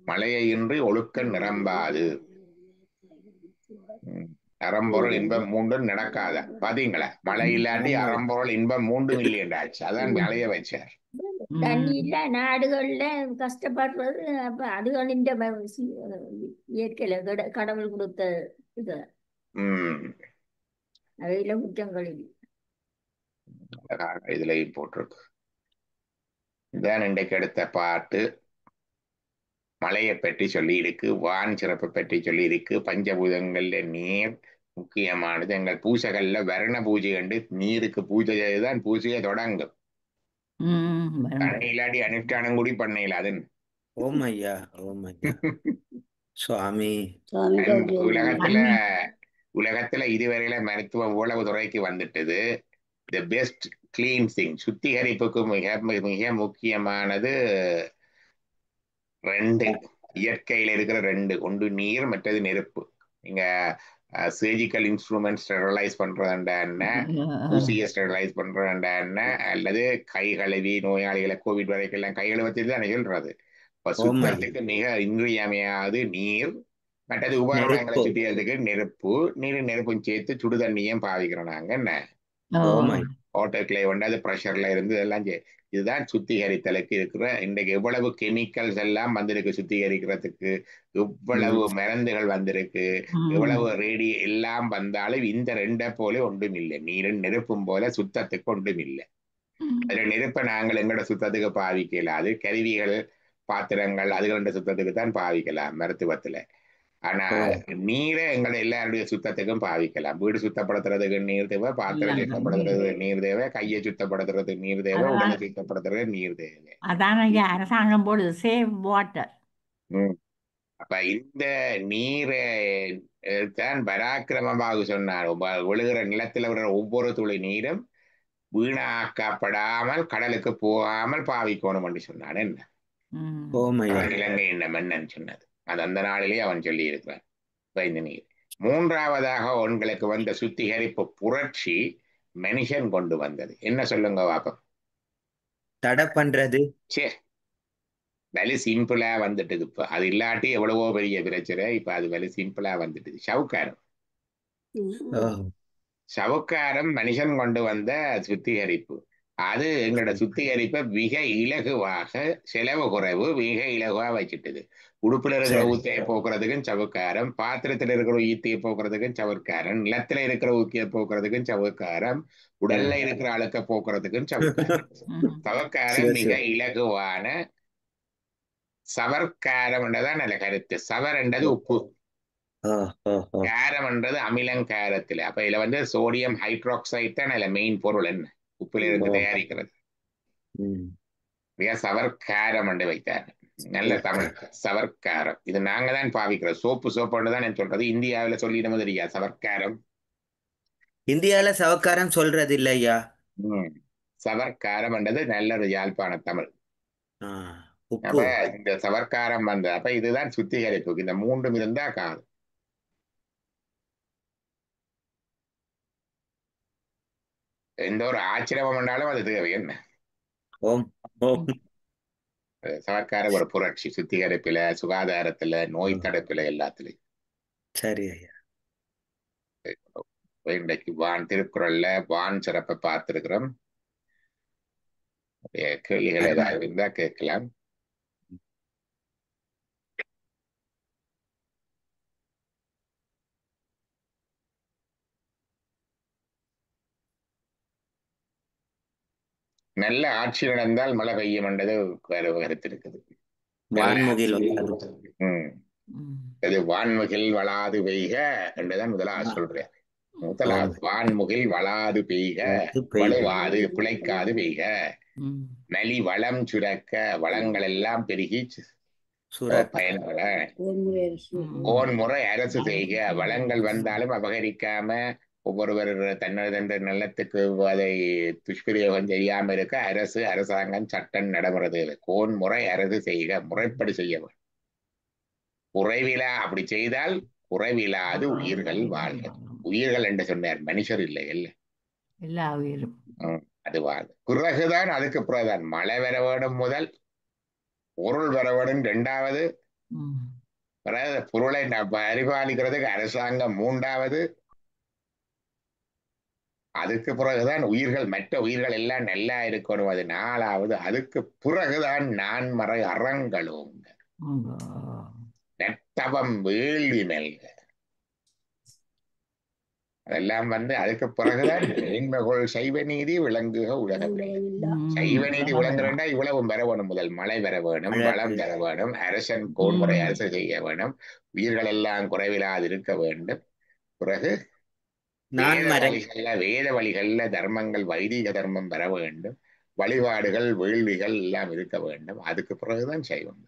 மழையை இன்றி ஒழுக்கம் நிரம்பாது. அறம்பொருள் இன்பம் மூன்றும் நடக்காத பாத்தீங்களா? மழை இல்லாட்டி அறம்பொருள் இன்பம் மூன்றும் இல்லை என்றாச்சு. அதான் மழைய வச்சார். தண்ணி இல்ல நாடுகள்ல கஷ்டப்படுறது. அப்ப அதுகளின் இயற்கையில கடவுள் கொடுத்த இது அவையில குற்றங்கள் இதுலயும் போட்டிருக்கு. இதான் இன்றைக்கு எடுத்த பாட்டு. மழையை பற்றி சொல்லி இருக்கு, வான் சிறப்பை பற்றி சொல்லி இருக்கு, பஞ்சபூதங்கள்ல நீர் முக்கியமானது. எங்கள் பூசைகள்ல வர்ண பூஜை கண்டு நீருக்கு பூஜை செய்துதான் பூஜையை தொடங்கும். தண்ணி இல்லாட்டி அனுஷ்டானம் கூடி பண்ணல. அது ஓமையா சுவாமி. உலகத்துல இதுவரையில மருத்துவம் உளவு துறைக்கு வந்துட்டது. தி பெஸ்ட் கிளீன்சிங், சுத்திகரிப்புக்கு மிக மிக முக்கியமானது ரெண்டு. இயற்கையில இருக்கிற ரெண்டு, ஒன்று நீர், மற்றது நெருப்பு. நீங்க சர்ஜிக்கல் இன்ஸ்ட்ருமெண்ட் ஸ்டெரிலைஸ் பண்றதுண்டா என்ன, ஊசியை ஸ்டெரிலைஸ் பண்றதுண்டா என்ன, அல்லது கை கழுவி நோயாளிகளை கோவிட் வரைக்கும் எல்லாம் கை கழுவத்தி தான் சொல்றது. இப்ப ஓம் ஐயா. சுத்தத்துக்கு மிக இன்றியமையாது நீர், மற்றது உபகரணங்களை நெருப்பு. சுத்தியறதுக்கு நெருப்பு, நீரும் நெருப்பும் சேர்த்து சுடு தண்ணியும் பாவிக்கிறோம் நாங்க என்ன ஓ ஓம் ஐயா. ஆட்டோக்ளேவ் வந்து அது ப்ரெஷர்ல இருந்து இதெல்லாம் இதுதான் சுத்திகரித்தலுக்கு இருக்கிற இன்றைக்கு எவ்வளவு கெமிக்கல்ஸ் எல்லாம் வந்திருக்கு சுத்திகரிக்கிறதுக்கு, எவ்வளவு மருந்துகள் வந்திருக்கு, எவ்வளவு ரேடி எல்லாம் வந்தாலும் இந்த ரெண்டை போல ஒன்றும் இல்லை. நீரும் நெருப்பும் போல சுத்தத்துக்கு ஒன்றும் இல்லை. அதுல நெருப்பை நாங்கள் எங்களோட சுத்தத்துக்கு பாவிக்கல, அது கருவிகள் பாத்திரங்கள் அதுகளோட சுத்தத்துக்கு தான் பாவிக்கலாம் மருத்துவத்துல. ஆனா ஓ நீரை எங்களை எல்லாருடைய சுத்தத்துக்கும் பாவிக்கலாம். வீடு சுத்தப்படுத்துறதுக்கு நீர் தேவை, பாத்திரம் எல்லாம் சுத்தப்படுத்துறதுக்கு நீர் தேவை, கையை சுத்தப்படுத்துறதுக்கு நீர் தேவை, உடலை அதான் சுத்தப்படுத்துறதுக்கு நீர் தேவை. அதான் ஐயா அரசாங்கம் போடுது சேவ் வாட்டர். ம். அப்ப இந்த நீரை தான் பராக்கிரமமாக சொன்னார். விழுகிற நிலத்துல விழுற ஒவ்வொரு துளி நீரும் வீணாக்கப்படாமல் கடலுக்கு போகாமல் பாவிக்கணும் என்று சொன்னான். என்ன ஓம் ஐயா. இலங்கை என்ன மன்னன் சொன்னது அது அந்த நாளிலே அவன் சொல்லி இருக்கிறான். இந்த நீர் மூன்றாவதாக உங்களுக்கு வந்த சுத்திகரிப்பு புரட்சி மனுஷன் கொண்டு வந்தது. என்ன சொல்லுங்க பாப்போம். தடை பண்றது. சே வலி சிம்பிளா வந்துட்டுது. இப்ப அது இல்லாட்டி எவ்வளவோ பெரிய பிரச்சனை. இப்ப அது வலி சிம்பிளா வந்துட்டுது. சவுக்காரம் ஓ சவுக்காரம் மனுஷன் கொண்டு வந்த சுத்திகரிப்பு. அது எங்களோட சுத்திகரிப்பை மிக இலகுவாக, செலவு குறைவு, மிக இலகுவா வச்சுட்டுது. உடுப்புல இருக்கிற சரி. ஊத்தியை போக்குறதுக்கும் சவுக்காரம், பாத்திரத்துல இருக்கிற ஈத்தியை போக்குறதுக்கும் சவுக்காரம், நிலத்துல இருக்கிற ஊத்தியை போக்குறதுக்கும் சவுக்காரம், உடல்ல இருக்கிற அழுக்க போக்குறதுக்கும் சவுக்காரம். சவக்காரம் மிக இலகுவான சவர்க்காரம் என்றதான் நல்ல கருத்து. சவர் என்றது உப்பு, ஓ ஓ ஓ காரம் என்றது அமிலங்காரத்துல. அப்ப இதுல வந்து சோடியம் ஹைட்ராக்சைடு தான் நல்ல மெயின் பொருள். என்ன உப்புல இருந்து ஓ. தயாரிக்கிறது. ம். மிக சவர்க்காரம் என்று வைத்தார். நல்ல தமிழ் சவர்க்காரம். இது நாங்க தான் பாவிக்கிறோம். சோப்புன்னு தான் நான் சொல்றது. இந்தியாவில சொல்லிடும் தெரியா சவர்க்காரம். இந்தியால சவக்காரம் சொல்றது இல்லையா? சவர்க்காரம் என்றது நல்ல ஒரு யாழ்ப்பாண தமிழ். உப்பு. அப்ப இந்த சவர்க்காரம் வந்த அப்ப இதுதான் சுத்திகரிப்பு. இந்த மூன்றும் இருந்தா காணும். எந்த ஒரு ஆச்சரியம் பண்ணாலும் அது தேவை. என்ன ஓம் ஓம். சவர்க்கார ஒரு புரட்சி சுத்திகரிப்புல, சுகாதாரத்துல, நோய் தடுப்புல, எல்லாத்துலயும். சரி ஐயா. இன்றைக்கு வான் திருக்குறள்ல வான் சிறப்பை பார்த்திருக்கிறோம். கேள்விகள் ஏதாவது இருந்தா கேட்கலாம். நல்ல ஆட்சி நடந்தால் மழை பெய்யும் என்றது வேற கருத்து இருக்குது. வான்முகில் அது வான்முகில் வளாது பெய்க என்றுதான் முதலாவது சொல்றேன். முதலாவது வான்முகில் வளாது பெய்க, வலுவாது பிழைக்காது பெய்க, நலி வளம் சுரக்க, வளங்கள் எல்லாம் பெருகி பயன்பட கோன்முறை அரசு செய்க. வளங்கள் வந்தாலும் அபகரிக்காம ஒவ்வொருவர் தன்னது நிலத்துக்கு அதை துஷ்பிரயோகம் செய்யாம இருக்க அரசாங்கம் சட்டம் நடைமுறை. கோன்முறை அரசு செய்க, முறைப்படி செய்ய. குறைவிலா அப்படி செய்தால் குறைவிலாது உயிர்கள் வாழ்க. உயிர்கள் என்று சொன்னார், மனுஷர் இல்லை. எல்லா உயிரும் அது வாழ். பிறகுதான் அதுக்கு பிறகுதான் மழை வர வேண்டும், முதல் பொருள் வர வேண்டும், இரண்டாவது பொருளை பரிபாலிக்கிறதுக்கு அரசாங்கம், மூன்றாவது அதுக்கு பிறகுதான் உயிர்கள், மற்ற உயிர்கள் எல்லாம் நல்லா இருக்கணும், அது நாலாவது. அதுக்கு பிறகுதான் நான்மறை அறங்களும் நெட்டவம் வேள்வி நல்க. அதெல்லாம் அதுக்கு பிறகுதான் மேன்மகோள் சைவ நீதி விளங்குக உலகமே. சைவ நீதி விளங்குறா இவ்வளவும் வர வேணும். முதல் மழை வர வேணும், வளம் வர வேணும், அரசன் கோன்முறை அரசு செய்ய வேணும், உயிர்கள் எல்லாம் குறைவிலாது இருக்க வேண்டும். பிறகு வேத வழிகள்ல தர்மங்கள், வைதிக தர்மம் வர வேண்டும், வழிபாடுகள் வேள்விகள் எல்லாம் இருக்க வேண்டும். அதுக்கு பிறகுதான் சைவம்.